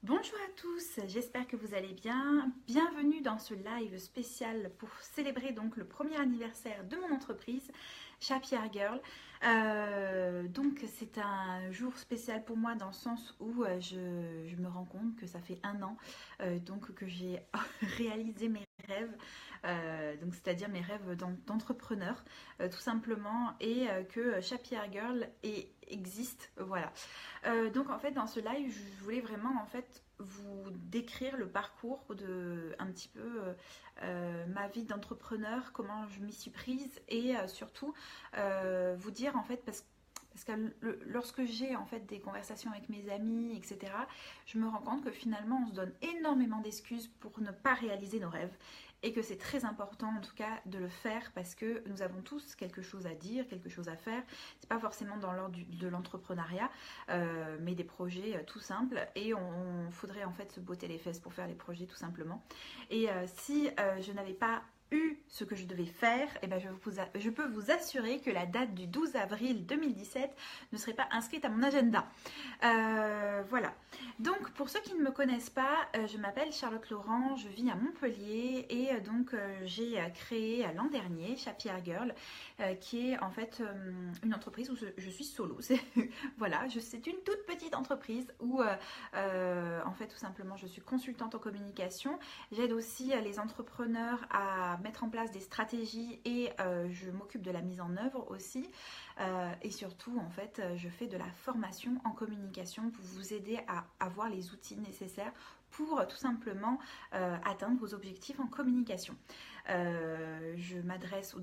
Bonjour à tous, j'espère que vous allez bien. Bienvenue dans ce live spécial pour célébrer donc le premier anniversaire de mon entreprise, Chapier Girl. Donc c'est un jour spécial pour moi dans le sens où je me rends compte que ça fait un an donc que j'ai réalisé mes rêves, donc c'est-à-dire mes rêves d'entrepreneur tout simplement, et que Chapier Girl existe, voilà. Donc en fait dans ce live je voulais vraiment en fait vous décrire le parcours de un petit peu ma vie d'entrepreneur, comment je m'y suis prise, et surtout vous dire en fait parce que lorsque j'ai en fait des conversations avec mes amis, etc., je me rends compte que finalement on se donne énormément d'excuses pour ne pas réaliser nos rêves, et que c'est très important en tout cas de le faire parce que nous avons tous quelque chose à dire, quelque chose à faire. C'est pas forcément dans l'ordre de l'entrepreneuriat, mais des projets tout simples, et on faudrait en fait se botter les fesses pour faire les projets tout simplement. Et si je n'avais pas eu ce que je devais faire, et ben je peux vous assurer que la date du 12 avril 2017 ne serait pas inscrite à mon agenda. Voilà. Donc pour ceux qui ne me connaissent pas, je m'appelle Charlotte Laurent, je vis à Montpellier, et donc j'ai créé l'an dernier Chapier Girl, qui est en fait une entreprise où je suis solo. Voilà, c'est une toute petite entreprise où en fait tout simplement je suis consultante en communication. J'aide aussi les entrepreneurs à mettre en place des stratégies, et je m'occupe de la mise en œuvre aussi. Et surtout en fait je fais de la formation en communication pour vous aider à avoir les outils nécessaires pour tout simplement atteindre vos objectifs en communication. Je m'adresse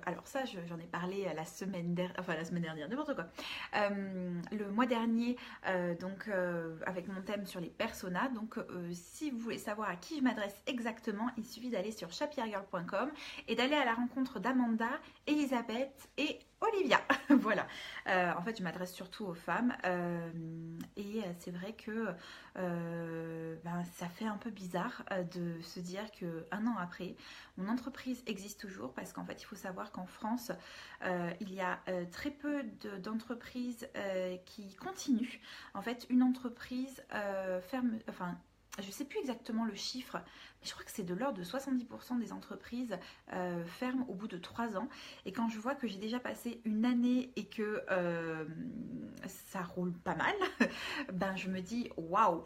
alors ça j'en ai parlé la semaine dernière, n'importe quoi, le mois dernier, avec mon thème sur les personas. Donc si vous voulez savoir à qui je m'adresse exactement, il suffit d'aller sur chapiergirl.com et d'aller à la rencontre d'Amanda, Elisabeth et Olivia. Voilà. En fait, je m'adresse surtout aux femmes, et c'est vrai que ça fait un peu bizarre de se dire que un an après, mon entreprise existe toujours, parce qu'en fait, il faut savoir qu'en France, il y a très peu d'entreprises qui continuent. En fait, une entreprise ferme, enfin, je ne sais plus exactement le chiffre, mais je crois que c'est de l'ordre de 70% des entreprises ferment au bout de 3 ans. Et quand je vois que j'ai déjà passé une année et que ça roule pas mal, ben je me dis waouh,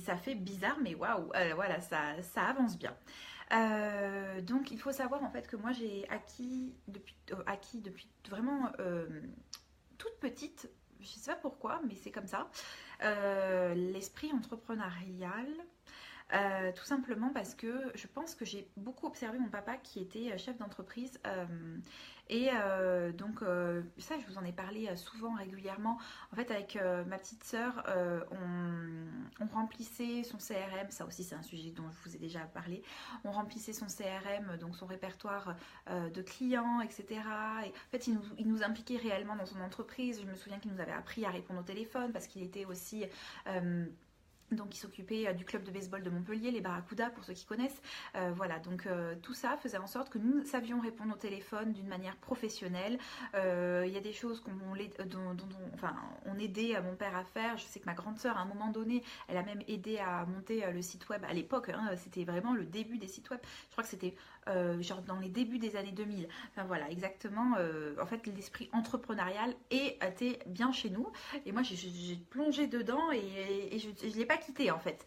ça fait bizarre, mais waouh, voilà, ça avance bien. Donc il faut savoir en fait que moi j'ai acquis depuis vraiment toute petite, je sais pas pourquoi, mais c'est comme ça, l'esprit entrepreneurial. Tout simplement parce que je pense que j'ai beaucoup observé mon papa qui était chef d'entreprise, ça je vous en ai parlé souvent, régulièrement. En fait avec ma petite sœur, on remplissait son CRM, ça aussi c'est un sujet dont je vous ai déjà parlé. On remplissait son CRM, donc son répertoire de clients, etc. Et en fait il nous impliquait réellement dans son entreprise. Je me souviens qu'il nous avait appris à répondre au téléphone parce qu'il était aussi... donc il s'occupait du club de baseball de Montpellier, les Barracudas pour ceux qui connaissent. Voilà, donc tout ça faisait en sorte que nous savions répondre au téléphone d'une manière professionnelle. Il y a des choses on aidait mon père à faire. Je sais que ma grande sœur, à un moment donné, elle a même aidé à monter le site web à l'époque, hein, c'était vraiment le début des sites web. Je crois que c'était genre dans les débuts des années 2000. Enfin voilà, exactement. En fait, l'esprit entrepreneurial était bien chez nous. Et moi, j'ai plongé dedans, et je ne l'ai pas quitté en fait.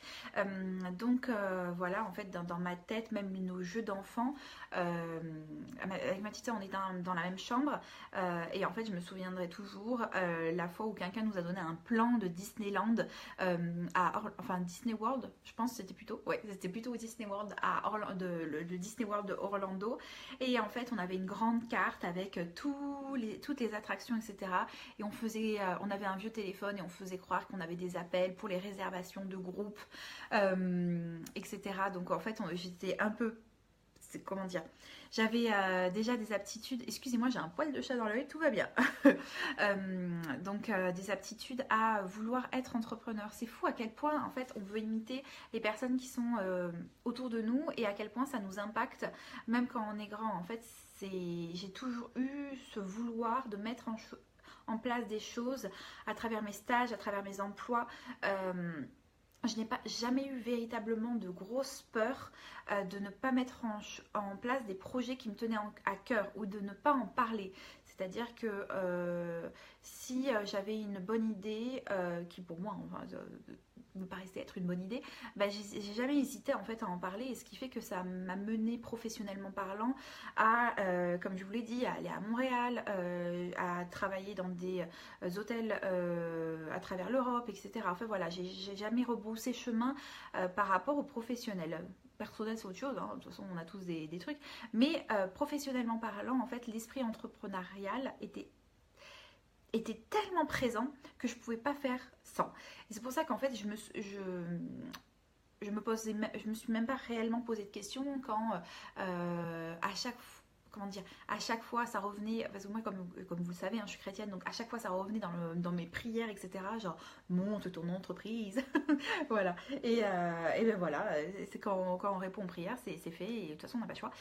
Voilà, en fait, dans ma tête, même nos jeux d'enfants, avec ma petite sœur, on était dans la même chambre, et en fait, je me souviendrai toujours la fois où quelqu'un nous a donné un plan de Disneyland, enfin Disney World, je pense que c'était plutôt Disney World le Disney World de Orlando. Et en fait, on avait une grande carte avec toutes les attractions, etc. Et on avait un vieux téléphone, et on faisait croire qu'on avait des appels pour les réservations de groupes, etc. Donc en fait, j'étais un peu... Comment dire, j'avais déjà des aptitudes, excusez-moi j'ai un poil de chat dans l'œil, tout va bien. Des aptitudes à vouloir être entrepreneur. C'est fou à quel point en fait on veut imiter les personnes qui sont autour de nous, et à quel point ça nous impacte même quand on est grand. En fait j'ai toujours eu ce vouloir de mettre en place des choses à travers mes stages, à travers mes emplois. Je n'ai pas jamais eu véritablement de grosses peurs de ne pas mettre en place des projets qui me tenaient à cœur ou de ne pas en parler. C'est-à-dire que si j'avais une bonne idée, qui pour moi enfin, me paraissait être une bonne idée, bah, j'ai jamais hésité en fait à en parler, et ce qui fait que ça m'a mené professionnellement parlant à, comme je vous l'ai dit, à aller à Montréal, à travailler dans des hôtels à travers l'Europe, etc. Enfin voilà, j'ai jamais rebroussé chemin par rapport aux professionnels. Personnel c'est autre chose, hein. De toute façon on a tous des trucs, mais professionnellement parlant, en fait l'esprit entrepreneurial était tellement présent que je ne pouvais pas faire sans. Et c'est pour ça qu'en fait je me suis même pas réellement posé de questions quand à chaque fois ça revenait, parce que moi comme vous le savez, hein, je suis chrétienne, donc à chaque fois ça revenait dans mes prières, etc. Genre monte ton entreprise. Voilà. Et ben voilà, c'est quand on répond aux prières, c'est fait, et de toute façon on n'a pas le choix.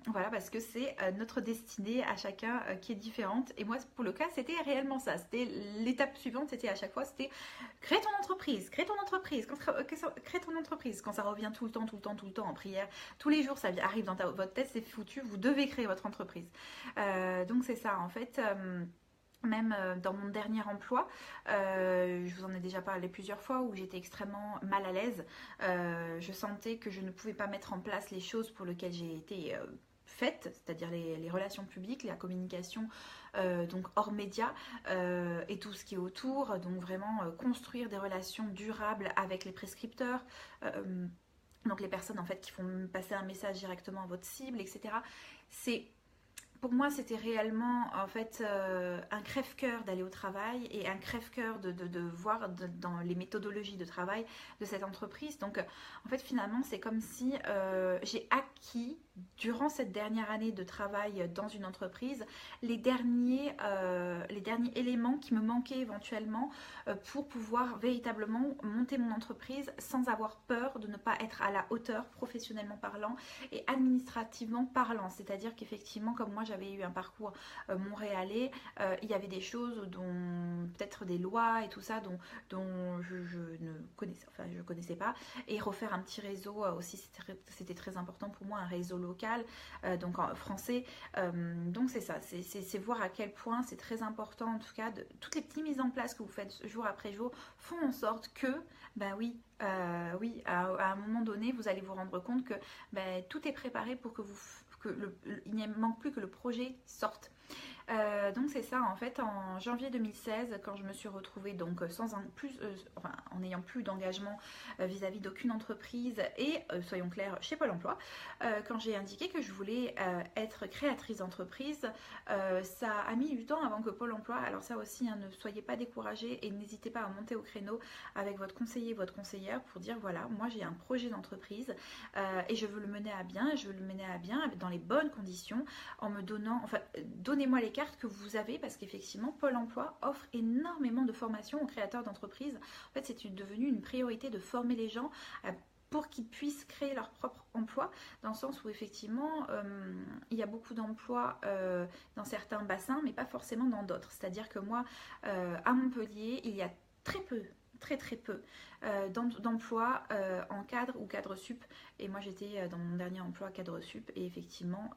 Voilà, parce que c'est notre destinée à chacun qui est différente. Et moi pour le cas c'était réellement ça. C'était l'étape suivante, c'était à chaque fois, c'était crée ton entreprise, crée ton entreprise, crée ton entreprise. Quand ça revient tout le temps en prière, tous les jours ça arrive dans votre tête, c'est foutu, vous devez créer votre entreprise. Donc c'est ça en fait. Même dans mon dernier emploi, je vous en ai déjà parlé plusieurs fois, où j'étais extrêmement mal à l'aise. Je sentais que je ne pouvais pas mettre en place les choses pour lesquelles j'ai été faite, c'est-à-dire les relations publiques, la communication, donc hors média, et tout ce qui est autour. Donc vraiment construire des relations durables avec les prescripteurs. Donc les personnes en fait qui font passer un message directement à votre cible, etc. Pour moi, c'était réellement en fait un crève-cœur d'aller au travail, et un crève-cœur de voir dans les méthodologies de travail de cette entreprise. Donc en fait finalement c'est comme si j'ai acquis durant cette dernière année de travail dans une entreprise les derniers éléments qui me manquaient éventuellement pour pouvoir véritablement monter mon entreprise sans avoir peur de ne pas être à la hauteur professionnellement parlant et administrativement parlant. C'est-à-dire qu'effectivement, comme moi j'avais eu un parcours montréalais, il y avait des choses dont peut-être des lois et tout ça dont je ne connaissais, enfin je connaissais pas, et refaire un petit réseau aussi, c'était très important pour moi, un réseau local, donc en français. Donc c'est ça, c'est voir à quel point c'est très important, en tout cas toutes les petites mises en place que vous faites jour après jour font en sorte que ben oui, à un moment donné vous allez vous rendre compte que tout est préparé pour que il ne manque plus que le projet sorte. Donc c'est ça en fait. En janvier 2016, quand je me suis retrouvée donc en n'ayant plus d'engagement vis-à-vis d'aucune entreprise, et soyons clairs, chez Pôle emploi, quand j'ai indiqué que je voulais être créatrice d'entreprise, ça a mis du temps avant que Pôle emploi, alors ça aussi, hein, ne soyez pas découragés et n'hésitez pas à monter au créneau avec votre conseiller, votre conseillère, pour dire voilà, moi j'ai un projet d'entreprise et je veux le mener à bien, dans les bonnes conditions, en me donnant, enfin donnez-moi les cartes que vous avez, parce qu'effectivement Pôle emploi offre énormément de formations aux créateurs d'entreprises. En fait c'est devenu une priorité de former les gens pour qu'ils puissent créer leur propre emploi, dans le sens où effectivement il y a beaucoup d'emplois dans certains bassins mais pas forcément dans d'autres. C'est-à-dire que moi à Montpellier il y a très peu d'emplois en cadre ou cadre sup, et moi j'étais dans mon dernier emploi cadre sup, et effectivement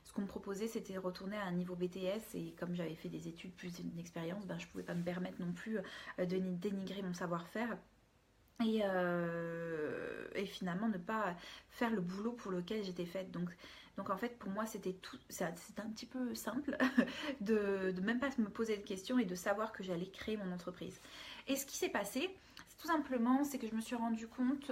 ce qu'on me proposait c'était de retourner à un niveau BTS, et comme j'avais fait des études plus une expérience, je pouvais pas me permettre non plus de dénigrer mon savoir-faire et finalement ne pas faire le boulot pour lequel j'étais faite. Donc en fait pour moi c'était un petit peu simple de même pas me poser de questions et de savoir que j'allais créer mon entreprise. Et ce qui s'est passé, tout simplement, c'est que je me suis rendu compte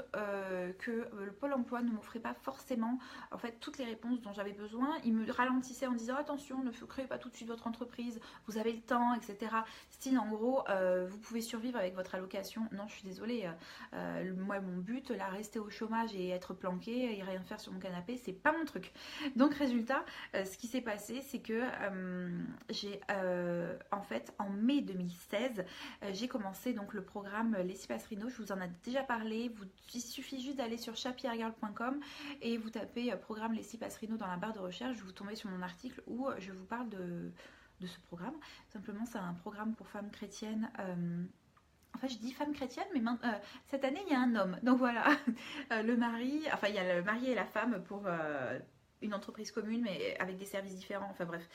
que le Pôle emploi ne m'offrait pas forcément en fait toutes les réponses dont j'avais besoin. Il me ralentissait en disant attention, ne créez pas tout de suite votre entreprise, vous avez le temps, etc. Style en gros, vous pouvez survivre avec votre allocation. Non, je suis désolée, moi mon but, là, rester au chômage et être planqué et rien faire sur mon canapé, c'est pas mon truc. Donc résultat, ce qui s'est passé, c'est que j'ai en fait en mai 2016, j'ai commencé donc le programme Les 6 Passerino. Je vous en ai déjà parlé. Il suffit juste d'aller sur shapiergirl.com et vous tapez programme Les 6 Passerino dans la barre de recherche. Vous tombez sur mon article où je vous parle de ce programme. Simplement, c'est un programme pour femmes chrétiennes. Enfin, je dis femme chrétienne, mais cette année, il y a un homme. Donc voilà, le mari, enfin, il y a le mari et la femme pour une entreprise commune, mais avec des services différents. Enfin bref,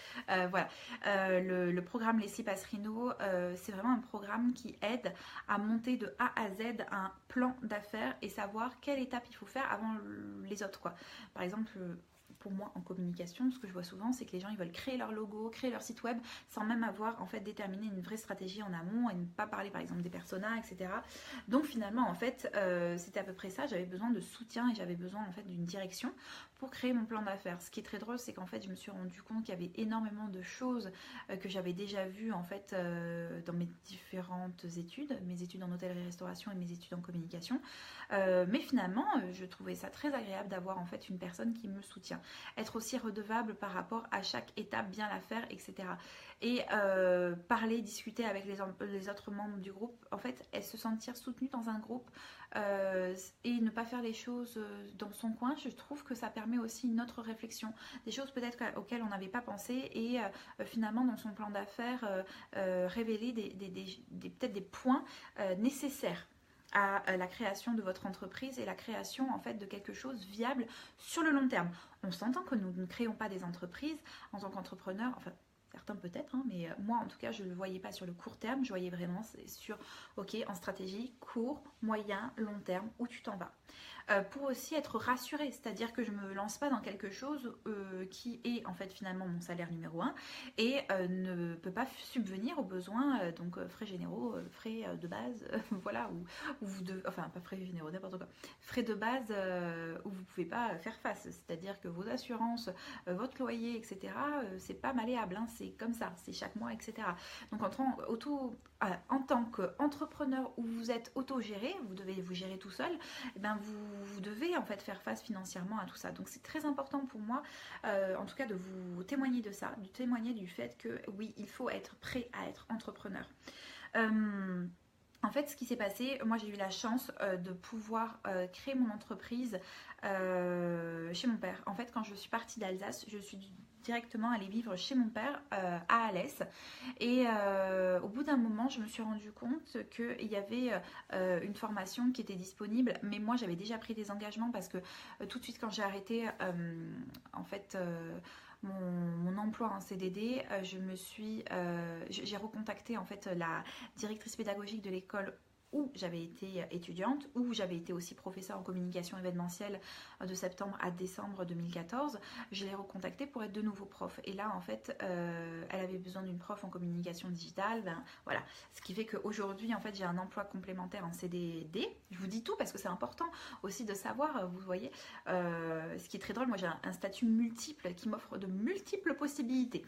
voilà. Le programme Laissez Passerino, c'est vraiment un programme qui aide à monter de A à Z un plan d'affaires et savoir quelle étape il faut faire avant les autres, quoi. Par exemple, pour moi en communication, ce que je vois souvent, c'est que les gens ils veulent créer leur logo, créer leur site web sans même avoir en fait déterminé une vraie stratégie en amont et ne pas parler par exemple des personas, etc. Donc finalement en fait c'était à peu près ça, j'avais besoin de soutien et j'avais besoin en fait d'une direction pour créer mon plan d'affaires. Ce qui est très drôle, c'est qu'en fait je me suis rendu compte qu'il y avait énormément de choses que j'avais déjà vues en fait dans mes différentes études, mes études en hôtellerie-restauration et mes études en communication, mais finalement je trouvais ça très agréable d'avoir en fait une personne qui me soutient, être aussi redevable par rapport à chaque étape, bien la faire, etc. Et parler, discuter avec les autres membres du groupe, en fait, et se sentir soutenue dans un groupe et ne pas faire les choses dans son coin, je trouve que ça permet aussi une autre réflexion, des choses peut-être auxquelles on n'avait pas pensé et finalement dans son plan d'affaires révéler peut-être des points nécessaires à la création de votre entreprise et la création en fait de quelque chose viable sur le long terme. On s'entend que nous ne créons pas des entreprises en tant qu'entrepreneurs, enfin certains peut-être, hein, mais moi en tout cas je ne le voyais pas sur le court terme, je voyais vraiment sur, ok, en stratégie, court, moyen, long terme, où tu t'en vas. Pour aussi être rassurée, c'est-à-dire que je ne me lance pas dans quelque chose qui est en fait finalement mon salaire numéro 1 et ne peut pas subvenir aux besoins, donc frais généraux, frais de base, voilà, où vous devez, enfin pas frais généraux, n'importe quoi, frais de base où vous ne pouvez pas faire face, c'est-à-dire que vos assurances, votre loyer, etc., c'est pas malléable, hein, c'est comme ça, c'est chaque mois, etc. Donc en tant qu'entrepreneur où vous êtes autogéré, vous devez vous gérer tout seul, et ben vous devez en fait faire face financièrement à tout ça. Donc c'est très important pour moi, en tout cas, de vous témoigner de ça, de témoigner du fait que oui, il faut être prêt à être entrepreneur. En fait, ce qui s'est passé, moi j'ai eu la chance de pouvoir créer mon entreprise chez mon père. En fait, quand je suis partie d'Alsace, je suis directement allée vivre chez mon père à Alès. Et au bout d'un moment, je me suis rendu compte qu'il y avait une formation qui était disponible. Mais moi, j'avais déjà pris des engagements parce que tout de suite, quand j'ai arrêté, en fait... Mon emploi en CDD, j'ai recontacté en fait la directrice pédagogique de l'école où j'avais été étudiante, où j'avais été aussi professeure en communication événementielle de septembre à décembre 2014. Je l'ai recontactée pour être de nouveau prof. Et là, en fait, elle avait besoin d'une prof en communication digitale. Ben, voilà. Ce qui fait qu'aujourd'hui, en fait, j'ai un emploi complémentaire en CDD. Je vous dis tout parce que c'est important aussi de savoir, vous voyez. Ce qui est très drôle, moi, j'ai un statut multiple qui m'offre de multiples possibilités.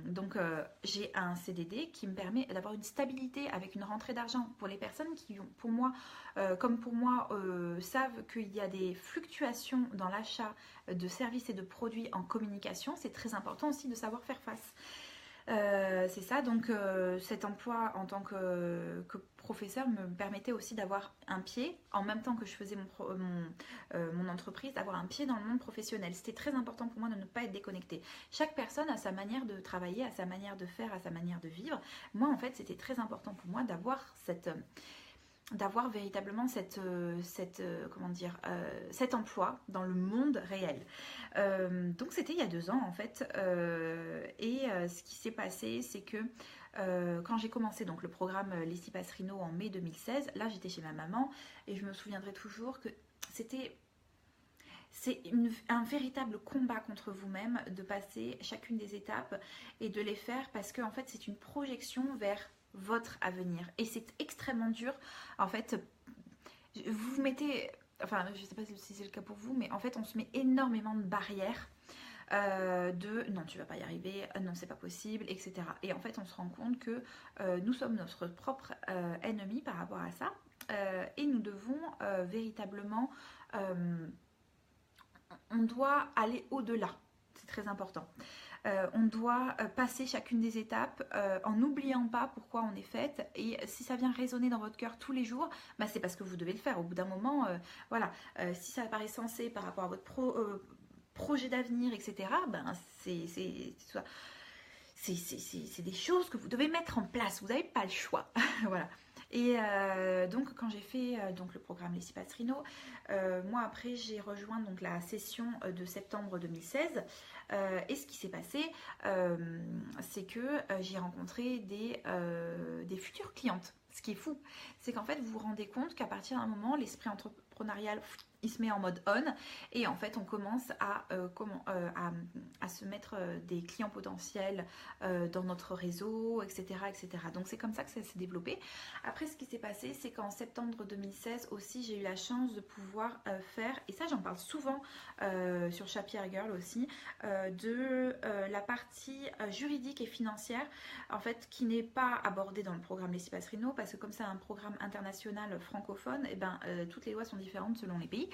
Donc, j'ai un CDD qui me permet d'avoir une stabilité avec une rentrée d'argent pour les personnes qui, pour moi, comme pour moi, savent qu'il y a des fluctuations dans l'achat de services et de produits en communication. C'est très important aussi de savoir faire face. C'est ça, donc cet emploi en tant que professeur me permettait aussi d'avoir un pied, en même temps que je faisais mon entreprise, d'avoir un pied dans le monde professionnel. C'était très important pour moi de ne pas être déconnectée. Chaque personne a sa manière de travailler, a sa manière de faire, a sa manière de vivre. Moi, en fait, c'était très important pour moi d'avoir véritablement cet emploi dans le monde réel. Donc c'était il y a 2 ans en fait, ce qui s'est passé, c'est que quand j'ai commencé donc le programme Laissez Passerino en mai 2016, là j'étais chez ma maman et je me souviendrai toujours que c'est un véritable combat contre vous-même de passer chacune des étapes et de les faire parce que en fait c'est une projection vers votre avenir et c'est extrêmement dur en fait. Vous vous mettez, enfin je sais pas si c'est le cas pour vous, mais en fait on se met énormément de barrières de non tu vas pas y arriver, non c'est pas possible, etc. Et en fait on se rend compte que nous sommes notre propre ennemi par rapport à ça et nous devons véritablement on doit aller au-delà, c'est très important. On doit passer chacune des étapes en n'oubliant pas pourquoi on est faite. Et si ça vient résonner dans votre cœur tous les jours, bah, c'est parce que vous devez le faire. Au bout d'un moment, voilà. Si ça paraît sensé par rapport à votre projet d'avenir, etc., ben c'est des choses que vous devez mettre en place, vous n'avez pas le choix. Voilà. Et donc quand j'ai fait donc, le programme Les 6 Passerino, moi après j'ai rejoint donc, la session de septembre 2016 et ce qui s'est passé c'est que j'ai rencontré des futures clientes. Ce qui est fou, c'est qu'en fait vous vous rendez compte qu'à partir d'un moment l'esprit entrepreneurial il se met en mode on et en fait on commence à se mettre des clients potentiels dans notre réseau, etc., etc. Donc c'est comme ça que ça s'est développé. Après ce qui s'est passé, c'est qu'en septembre 2016 aussi j'ai eu la chance de pouvoir faire, et ça j'en parle souvent sur Chapier Girl aussi, de la partie juridique et financière en fait qui n'est pas abordée dans le programme Les 6 Passerino parce que comme c'est un programme international francophone, et ben, toutes les lois sont différentes selon les pays.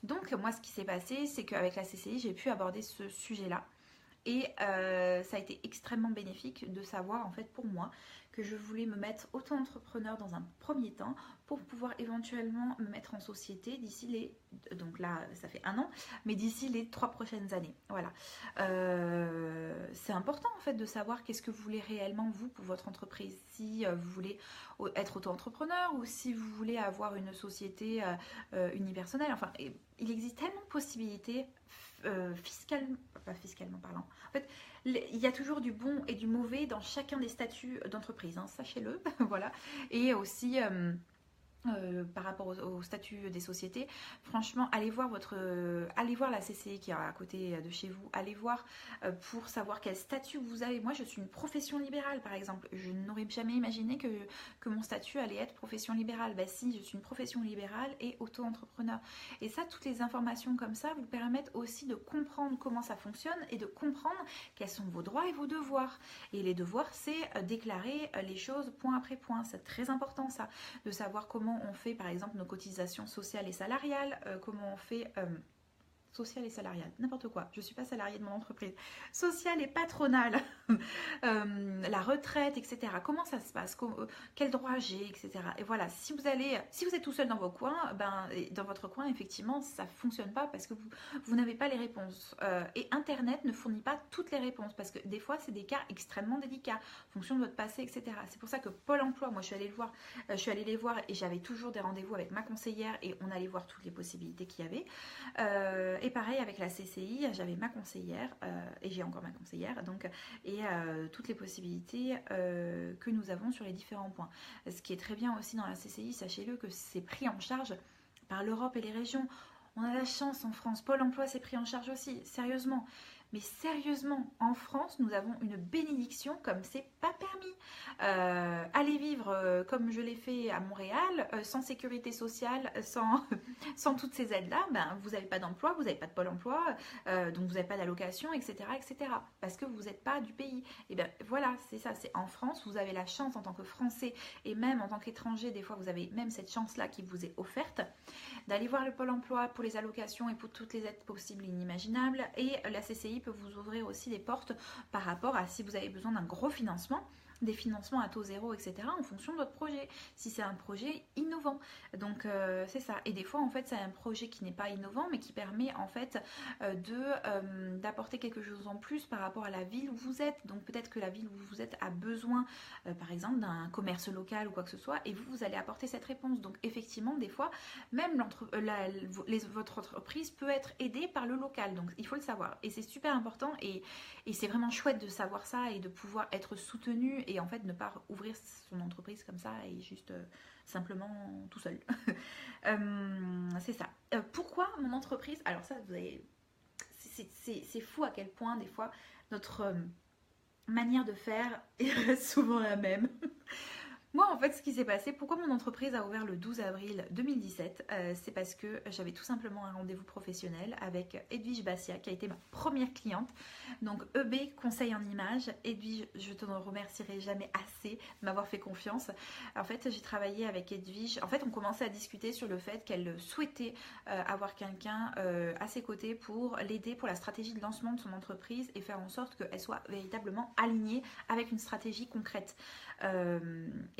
Donc moi ce qui s'est passé c'est qu'avec la CCI j'ai pu aborder ce sujet là et ça a été extrêmement bénéfique de savoir en fait pour moi que je voulais me mettre auto-entrepreneur dans un premier temps pour pouvoir éventuellement me mettre en société d'ici les... Donc là ça fait 1 an, mais d'ici les 3 prochaines années. Voilà. C'est important en fait de savoir qu'est-ce que vous voulez réellement vous pour votre entreprise. Si vous voulez être auto-entrepreneur ou si vous voulez avoir une société unipersonnelle. Enfin, il existe tellement de possibilités pas fiscalement parlant. En fait, il y a toujours du bon et du mauvais dans chacun des statuts d'entreprise, hein, sachez-le. Voilà. Et aussi par rapport au statut des sociétés, franchement, allez voir la CCI qui est à côté de chez vous, allez voir pour savoir quel statut vous avez. Moi, je suis une profession libérale, par exemple. Je n'aurais jamais imaginé que mon statut allait être profession libérale. Ben si, je suis une profession libérale et auto-entrepreneur. Et ça, toutes les informations comme ça vous permettent aussi de comprendre comment ça fonctionne et de comprendre quels sont vos droits et vos devoirs. Et les devoirs, c'est déclarer les choses point après point. C'est très important, ça, de savoir comment on fait par exemple nos cotisations sociales et salariales, comment on fait sociale et salariale, n'importe quoi, je ne suis pas salariée de mon entreprise, sociale et patronale, la retraite, etc. Comment ça se passe, quel droit j'ai, etc. Et voilà, si vous êtes tout seul dans vos coins, dans votre coin, effectivement, ça ne fonctionne pas parce que vous n'avez pas les réponses. Et Internet ne fournit pas toutes les réponses parce que des fois, c'est des cas extrêmement délicats, en fonction de votre passé, etc. C'est pour ça que Pôle emploi, moi, je suis allée les voir et j'avais toujours des rendez-vous avec ma conseillère et on allait voir toutes les possibilités qu'il y avait. Et pareil avec la CCI, j'avais ma conseillère et j'ai encore ma conseillère donc, et toutes les possibilités que nous avons sur les différents points. Ce qui est très bien aussi dans la CCI, sachez-le que c'est pris en charge par l'Europe et les régions. On a la chance en France, Pôle emploi c'est pris en charge aussi, sérieusement. Mais sérieusement, en France, nous avons une bénédiction comme c'est pas permis. Aller vivre comme je l'ai fait à Montréal, sans sécurité sociale, sans toutes ces aides-là, vous n'avez pas d'emploi, vous n'avez pas de Pôle emploi, donc vous n'avez pas d'allocation, etc., etc. Parce que vous n'êtes pas du pays. Et bien voilà, c'est ça, c'est en France, vous avez la chance en tant que Français et même en tant qu'étranger, des fois vous avez même cette chance-là qui vous est offerte, d'aller voir le Pôle emploi pour les allocations et pour toutes les aides possibles et inimaginables. Et la CCI peut vous ouvrir aussi des portes par rapport à si vous avez besoin d'un gros financement, des financements à taux zéro, etc. en fonction de votre projet, si c'est un projet innovant. Donc c'est ça. Et des fois en fait c'est un projet qui n'est pas innovant mais qui permet en fait d'apporter quelque chose en plus par rapport à la ville où vous êtes. Donc peut-être que la ville où vous êtes a besoin par exemple d'un commerce local ou quoi que ce soit et vous allez apporter cette réponse. Donc effectivement des fois même votre entreprise peut être aidée par le local. Donc il faut le savoir et c'est super important et c'est vraiment chouette de savoir ça et de pouvoir être soutenu et en fait ne pas ouvrir son entreprise comme ça et juste simplement tout seul. C'est ça. Pourquoi mon entreprise? Alors ça, vous avez... c'est fou à quel point des fois notre manière de faire est souvent la même. Moi, en fait, ce qui s'est passé, pourquoi mon entreprise a ouvert le 12 avril 2017, c'est parce que j'avais tout simplement un rendez-vous professionnel avec Edwige Bassia, qui a été ma première cliente. Donc, EB, conseil en images. Edwige, je te remercierai jamais assez de m'avoir fait confiance. En fait, j'ai travaillé avec Edwige. En fait, on commençait à discuter sur le fait qu'elle souhaitait avoir quelqu'un à ses côtés pour l'aider pour la stratégie de lancement de son entreprise et faire en sorte qu'elle soit véritablement alignée avec une stratégie concrète.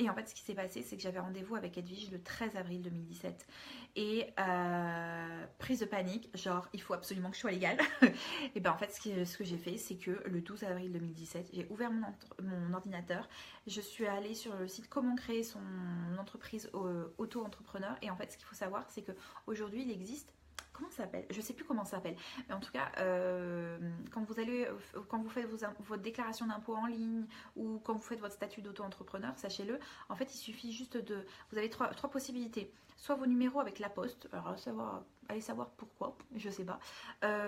Et en fait, ce qui s'est passé, c'est que j'avais rendez-vous avec Edwige le 13 avril 2017. Et prise de panique, genre, il faut absolument que je sois légale. Et ben en fait, ce que j'ai fait, c'est que le 12 avril 2017, j'ai ouvert mon ordinateur. Je suis allée sur le site Comment créer son entreprise auto-entrepreneur. Et en fait, ce qu'il faut savoir, c'est qu'aujourd'hui, il existe... Comment ça s'appelle? Je sais plus comment ça s'appelle. Mais en tout cas, quand vous faites votre déclaration d'impôt en ligne ou quand vous faites votre statut d'auto-entrepreneur, sachez-le, en fait, il suffit juste de... Vous avez trois possibilités. Soit vos numéros avec la poste, alors allez savoir pourquoi, je sais pas.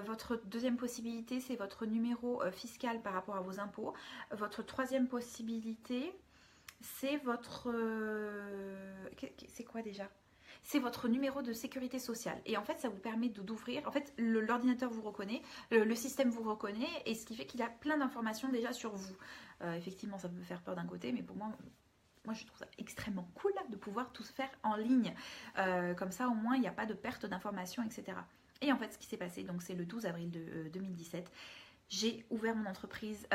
Votre deuxième possibilité, c'est votre numéro fiscal par rapport à vos impôts. Votre troisième possibilité, c'est votre... c'est quoi déjà? C'est votre numéro de sécurité sociale. Et en fait, ça vous permet d'ouvrir. En fait, l'ordinateur vous reconnaît, le système vous reconnaît, et ce qui fait qu'il a plein d'informations déjà sur vous. Effectivement, ça peut faire peur d'un côté, mais pour moi, je trouve ça extrêmement cool de pouvoir tout faire en ligne. Comme ça, au moins, il n'y a pas de perte d'informations, etc. Et en fait, ce qui s'est passé, donc c'est le 12 avril 2017. J'ai ouvert mon entreprise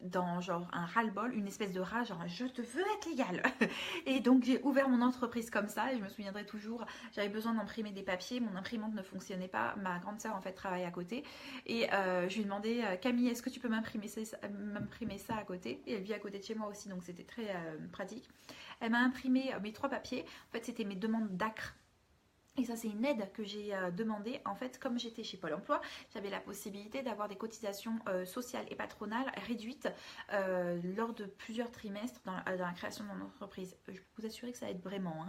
dans genre un ras-le-bol, une espèce de rage, genre je te veux être légale. Et donc j'ai ouvert mon entreprise comme ça et je me souviendrai toujours, j'avais besoin d'imprimer des papiers, mon imprimante ne fonctionnait pas, ma grande sœur en fait travaille à côté et je lui ai demandé Camille, est-ce que tu peux m'imprimer ça à côté? Et elle vit à côté de chez moi aussi, donc c'était très pratique. Elle m'a imprimé mes 3 papiers, en fait c'était mes demandes d'ACRE. Et ça, c'est une aide que j'ai demandée. En fait, comme j'étais chez Pôle emploi, j'avais la possibilité d'avoir des cotisations sociales et patronales réduites lors de plusieurs trimestres dans la création de mon entreprise. Je peux vous assurer que ça aide vraiment.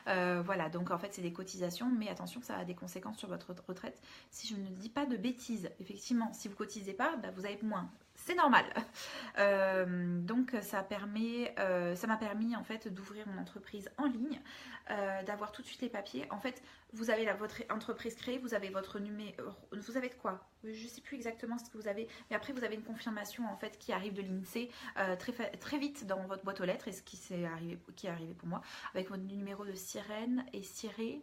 Hein. Voilà, donc en fait, c'est des cotisations, mais attention, ça a des conséquences sur votre retraite. Si je ne dis pas de bêtises, effectivement, si vous ne cotisez pas, bah, vous avez moins. C'est normal. Donc ça m'a permis en fait d'ouvrir mon entreprise en ligne, d'avoir tout de suite les papiers. En fait, vous avez votre entreprise créée, vous avez votre numéro, vous avez de quoi? Je ne sais plus exactement ce que vous avez, mais après vous avez une confirmation en fait qui arrive de l'INSEE très vite dans votre boîte aux lettres, et ce qui est arrivé pour moi, avec votre numéro de sirène et ciré.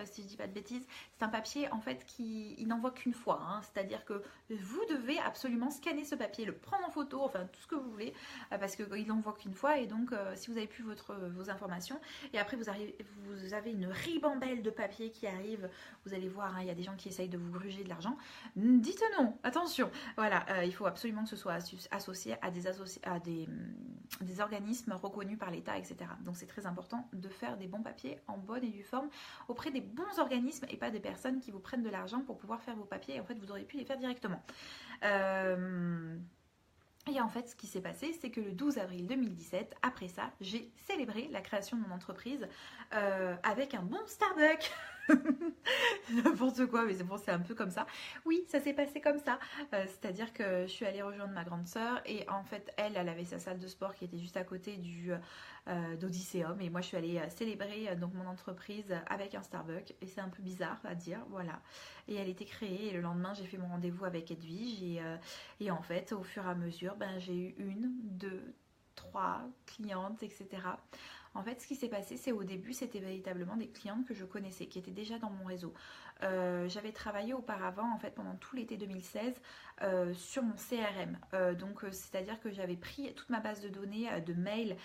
Si je dis pas de bêtises, c'est un papier en fait qui n'envoie qu'une fois, hein. C'est-à-dire que vous devez absolument scanner ce papier, le prendre en photo, enfin tout ce que vous voulez, parce qu'il n'envoie qu'une fois. Et donc si vous avez plus vos informations, et après vous avez une ribambelle de papier qui arrive, vous allez voir, hein, il y a des gens qui essayent de vous gruger de l'argent, dites non, attention, voilà, il faut absolument que ce soit associé à des organismes reconnus par l'État, etc. Donc c'est très important de faire des bons papiers en bonne et due forme auprès des bons organismes et pas des personnes qui vous prennent de l'argent pour pouvoir faire vos papiers. Et en fait, vous auriez pu les faire directement. Et en fait, ce qui s'est passé, c'est que le 12 avril 2017, après ça, j'ai célébré la création de mon entreprise avec un bon Starbucks. N'importe quoi, mais c'est un peu comme ça. Oui, ça s'est passé comme ça. C'est-à-dire que je suis allée rejoindre ma grande sœur et en fait, elle avait sa salle de sport qui était juste à côté d'Odysseum, et moi je suis allée célébrer donc mon entreprise avec un Starbucks, et c'est un peu bizarre à dire, voilà. Et elle était créée et le lendemain j'ai fait mon rendez-vous avec Edwige et en fait au fur et à mesure j'ai eu 1, 2, 3 clientes, etc. En fait, ce qui s'est passé, c'est au début, c'était véritablement des clientes que je connaissais, qui étaient déjà dans mon réseau. J'avais travaillé auparavant, en fait, pendant tout l'été 2016, sur mon CRM. Donc, c'est-à-dire que j'avais pris toute ma base de données, de mails,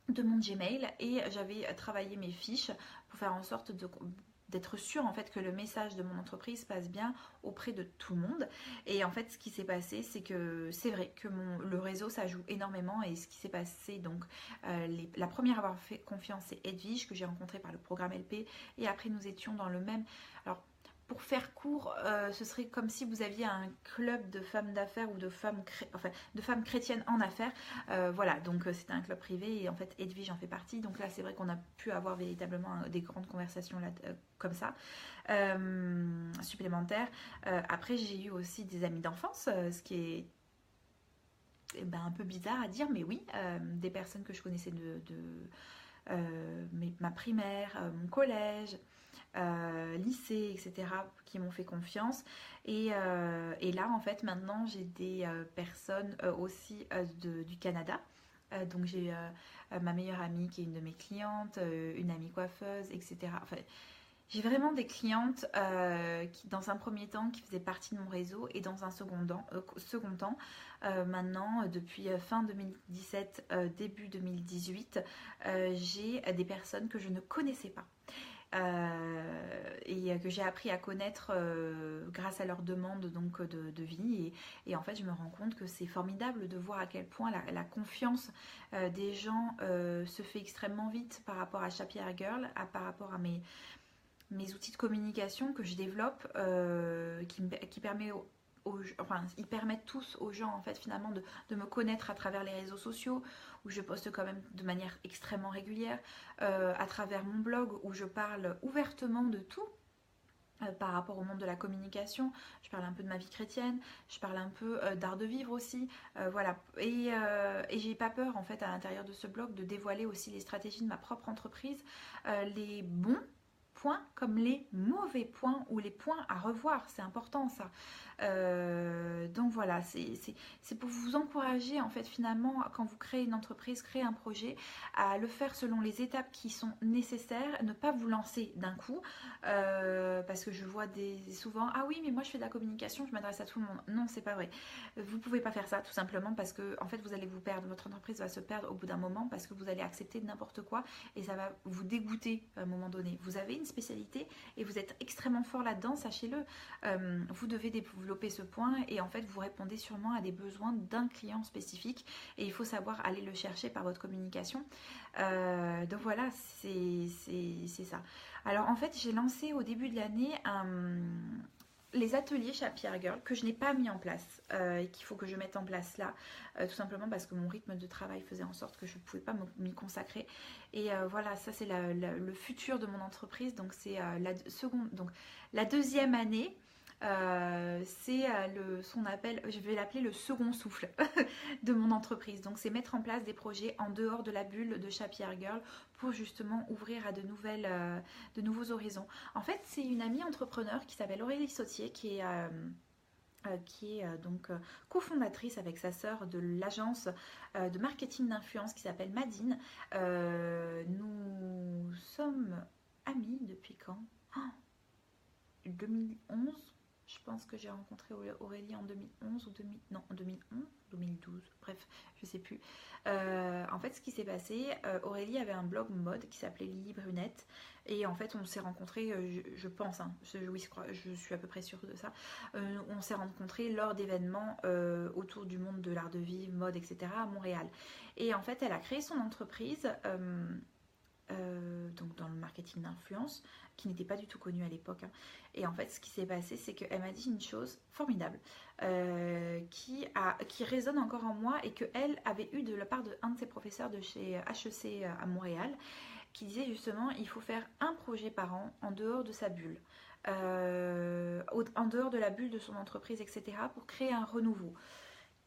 de mon Gmail, et j'avais travaillé mes fiches pour faire en sorte d'être sûre en fait que le message de mon entreprise passe bien auprès de tout le monde. Et en fait, ce qui s'est passé, c'est que c'est vrai que le réseau, ça joue énormément. Et ce qui s'est passé, donc la première à avoir fait confiance, c'est Edwige, que j'ai rencontrée par le programme LP, et après nous étions dans le même... Alors, pour faire court, ce serait comme si vous aviez un club de femmes d'affaires ou de femmes chrétiennes en affaires. Voilà, donc c'était un club privé et en fait Edwige en fait partie. Donc là, c'est vrai qu'on a pu avoir véritablement des grandes conversations là, comme ça, supplémentaires. Après, j'ai eu aussi des amis d'enfance, ce qui est un peu bizarre à dire, mais oui, des personnes que je connaissais ma primaire, mon collège, lycée, etc., qui m'ont fait confiance. Et là, en fait, maintenant, j'ai des personnes aussi du Canada. Donc, j'ai ma meilleure amie qui est une de mes clientes, une amie coiffeuse, etc. Enfin, J'ai vraiment des clientes qui, dans un premier temps, qui faisaient partie de mon réseau et dans un second temps maintenant, depuis fin 2017, début 2018, j'ai des personnes que je ne connaissais pas. Et que j'ai appris à connaître grâce à leurs demandes donc, de vie. Et en fait, je me rends compte que c'est formidable de voir à quel point la confiance des gens se fait extrêmement vite par rapport à Chapier Girl, par rapport à mes outils de communication que je développe qui permet enfin, ils permettent tous aux gens en fait finalement de me connaître à travers les réseaux sociaux où je poste quand même de manière extrêmement régulière, à travers mon blog où je parle ouvertement de tout. Par rapport au monde de la communication, je parle un peu de ma vie chrétienne, je parle un peu d'art de vivre aussi, voilà. Et j'ai pas peur en fait à l'intérieur de ce blog de dévoiler aussi les stratégies de ma propre entreprise, les bons points comme les mauvais points ou les points à revoir, c'est important ça. Donc voilà, c'est pour vous encourager en fait finalement quand vous créez une entreprise, créez un projet, à le faire selon les étapes qui sont nécessaires, ne pas vous lancer d'un coup, parce que je vois souvent, ah oui mais moi je fais de la communication, je m'adresse à tout le monde. Non, c'est pas vrai. Vous pouvez pas faire ça tout simplement parce que en fait vous allez vous perdre, votre entreprise va se perdre au bout d'un moment parce que vous allez accepter n'importe quoi et ça va vous dégoûter à un moment donné. Vous avez une spécialité et vous êtes extrêmement fort là-dedans, sachez-le. Vous devez développer ce point et en fait vous répondez sûrement à des besoins d'un client spécifique et il faut savoir aller le chercher par votre communication. Donc voilà, c'est ça. Alors en fait j'ai lancé au début de l'année les ateliers Chapier Girl que je n'ai pas mis en place et qu'il faut que je mette en place là, tout simplement parce que mon rythme de travail faisait en sorte que je ne pouvais pas m'y consacrer. Et voilà, ça c'est le futur de mon entreprise, donc c'est la deuxième année. C'est ce qu'on appelle, je vais l'appeler le second souffle de mon entreprise. Donc c'est mettre en place des projets en dehors de la bulle de Chapier Girl pour justement ouvrir à de nouveaux horizons. En fait, c'est une amie entrepreneur qui s'appelle Aurélie Sautier qui est donc cofondatrice avec sa sœur de l'agence de marketing d'influence qui s'appelle Madine. Nous sommes amis depuis quand? 2011. Je pense que j'ai rencontré Aurélie en 2011 ou en 2011, 2012, bref, je sais plus. En fait, ce qui s'est passé, Aurélie avait un blog mode qui s'appelait Lily Brunette. Et en fait, on s'est rencontrés, je pense, hein, oui, je suis à peu près sûre de ça. On s'est rencontrés lors d'événements autour du monde de l'art de vivre, mode, etc. à Montréal. Et en fait, elle a créé son entreprise. Donc dans le marketing d'influence, qui n'était pas du tout connu à l'époque. Hein. Et en fait, ce qui s'est passé, c'est qu'elle m'a dit une chose formidable qui résonne encore en moi et qu'elle avait eu de la part d'un de ses professeurs de chez HEC à Montréal, qui disait justement il faut faire un projet par an en dehors de sa bulle. En dehors de la bulle de son entreprise, etc., pour créer un renouveau.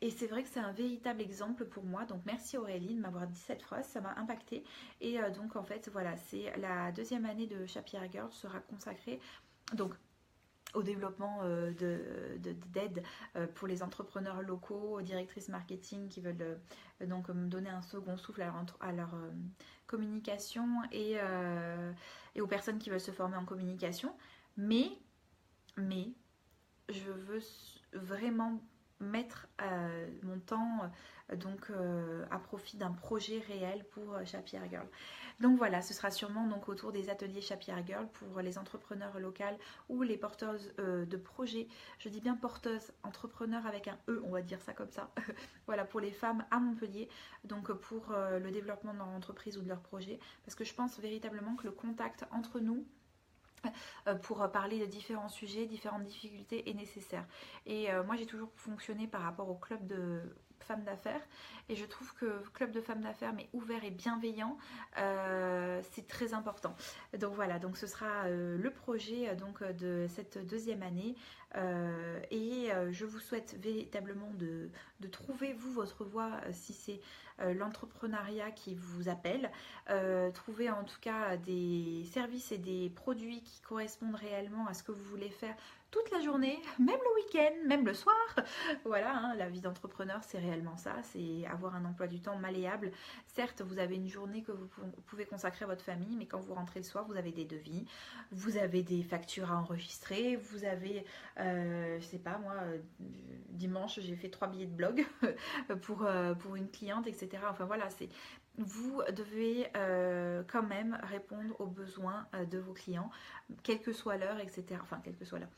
Et c'est vrai que c'est un véritable exemple pour moi. Donc merci Aurélie de m'avoir dit cette phrase, ça m'a impactée. Et donc en fait voilà, c'est la deuxième année de Chapier Girl sera consacrée donc au développement d'aide pour les entrepreneurs locaux, aux directrices marketing qui veulent donc me donner un second souffle à leur communication et aux personnes qui veulent se former en communication. Mais je veux vraiment mettre mon temps à profit d'un projet réel pour Chapier Girl. Donc voilà, ce sera sûrement donc autour des ateliers Chapier Girl pour les entrepreneurs locales ou les porteuses de projets. Je dis bien porteuses, entrepreneurs avec un E, on va dire ça comme ça. Voilà, pour les femmes à Montpellier, donc pour le développement de leur entreprise ou de leur projet. Parce que je pense véritablement que le contact entre nous, pour parler de différents sujets, différentes difficultés est nécessaire. Et moi j'ai toujours fonctionné par rapport au club de femmes d'affaires et je trouve que club de femmes d'affaires mais ouvert et bienveillant, c'est très important. Donc voilà, donc ce sera le projet donc de cette deuxième année et je vous souhaite véritablement de trouver vous votre voie si c'est l'entrepreneuriat qui vous appelle, trouver en tout cas des services et des produits qui correspondent réellement à ce que vous voulez faire toute la journée, même le week-end, même le soir. Voilà, hein, la vie d'entrepreneur, c'est réellement ça, c'est avoir un emploi du temps malléable. Certes, vous avez une journée que vous pouvez consacrer à votre famille, mais quand vous rentrez le soir, vous avez des devis, vous avez des factures à enregistrer, vous avez, je sais pas moi, dimanche, j'ai fait 3 billets de blog pour une cliente, etc. Enfin voilà, vous devez quand même répondre aux besoins de vos clients, quelle que soit l'heure, etc. Enfin, quelle que soit l'heure.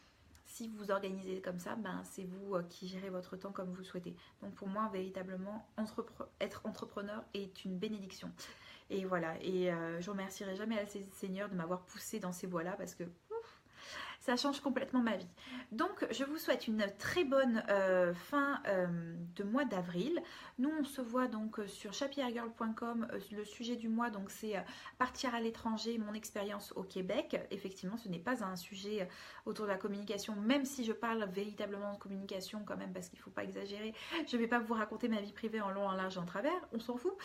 Si vous vous organisez comme ça, ben, c'est vous qui gérez votre temps comme vous le souhaitez. Donc pour moi, véritablement, être entrepreneur est une bénédiction. Et voilà, et je remercierai jamais assez Seigneur de m'avoir poussé dans ces voies-là parce que ça change complètement ma vie. Donc, je vous souhaite une très bonne fin de mois d'avril. Nous, on se voit donc sur chapiergirl.com. Le sujet du mois, donc, c'est partir à l'étranger, mon expérience au Québec. Effectivement, ce n'est pas un sujet autour de la communication, même si je parle véritablement de communication quand même, parce qu'il ne faut pas exagérer. Je ne vais pas vous raconter ma vie privée en long, en large, en travers, on s'en fout.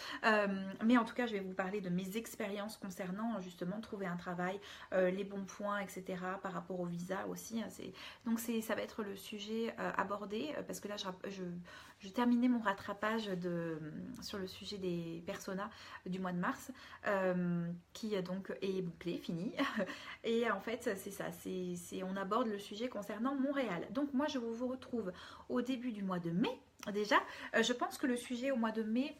Mais en tout cas, je vais vous parler de mes expériences concernant justement trouver un travail, les bons points, etc. par rapport au visa aussi. Hein, donc ça va être le sujet abordé parce que là je terminais mon rattrapage sur le sujet des personas du mois de mars qui donc est bouclé, fini. Et en fait c'est ça, on aborde le sujet concernant Montréal. Donc moi je vous retrouve au début du mois de mai déjà. Je pense que le sujet au mois de mai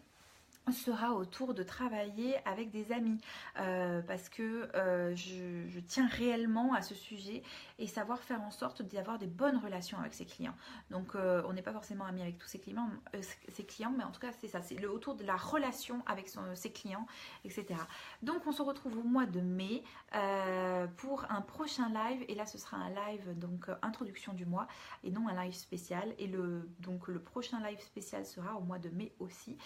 sera autour de travailler avec des amis parce que je tiens réellement à ce sujet et savoir faire en sorte d'avoir des bonnes relations avec ses clients. Donc on n'est pas forcément amis avec tous ses clients, mais en tout cas c'est ça, c'est autour de la relation avec ses clients, etc. Donc on se retrouve au mois de mai pour un prochain live, et là ce sera un live donc introduction du mois et non un live spécial, et donc le prochain live spécial sera au mois de mai aussi.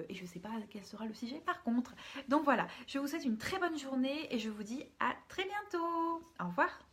Et je ne sais pas quel sera le sujet par contre. Donc voilà, je vous souhaite une très bonne journée et je vous dis à très bientôt. Au revoir.